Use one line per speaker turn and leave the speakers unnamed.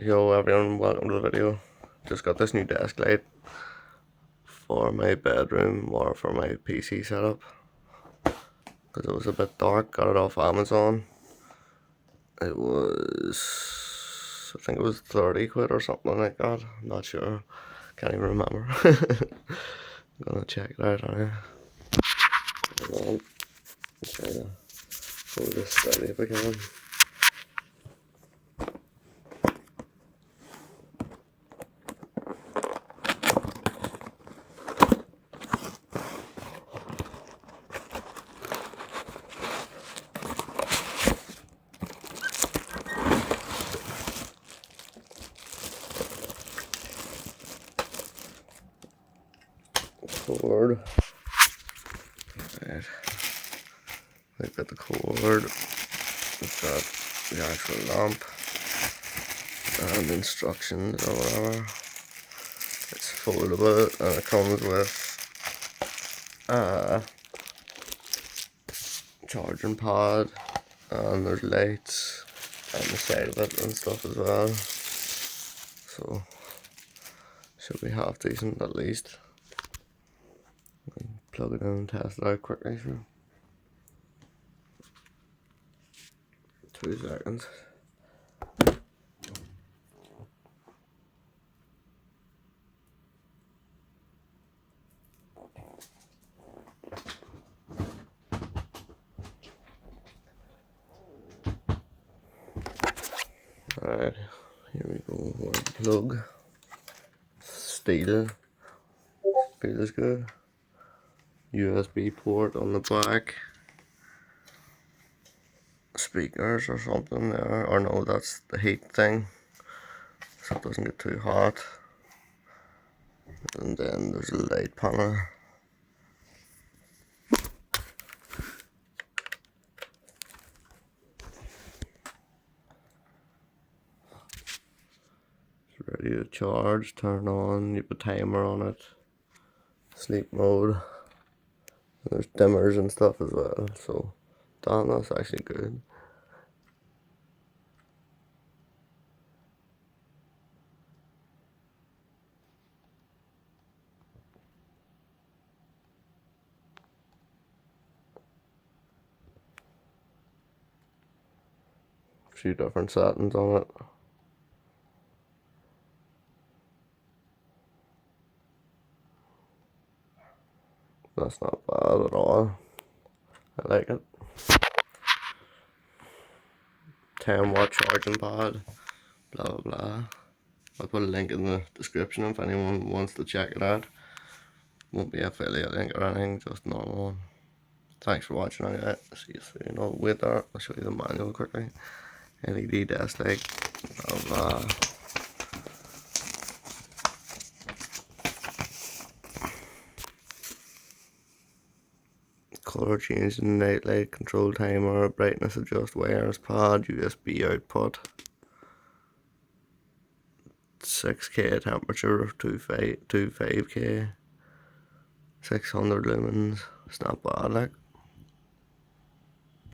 Yo everyone, welcome to the video. Just got this new desk light for my bedroom or for my PC setup because it was a bit dark. Got it off Amazon. It was, I think it was 30 quid or something like that. I'm not sure, can't even remember. I'm gonna check it out anyway. Hold on, try to hold this steady if I can. Cord. Right. We've got the cord. We've got the actual lamp and instructions or whatever. It's foldable and it comes with a charging pad, and there's lights on the side of it and stuff as well. So should be half decent at least. Plug it in and test it out quickly. So 2 seconds. Alright, here we go. Where's the plug? Steel. Feels good. USB port on the back. Speakers or something there, or no, that's the heat thing, so it doesn't get too hot. And then there's a light panel. It's ready to charge, turn on, you put a timer on it, sleep mode, and there's dimmers and stuff as well, so damn, that's actually good. A few different settings on it. That's not bad at all. I like it. 10-watt charging pad, blah blah blah. I'll put a link in the description if anyone wants to check it out. Won't be affiliate link or anything, just normal one. Thanks for watching anyway. See you soon. Oh, wait there, I'll show you the manual quickly. LED desk light, blah blah. Color changing, night light, control timer, brightness adjust, wireless pad, USB output, 6K temperature, 25K, 600 lumens. It's not bad, like.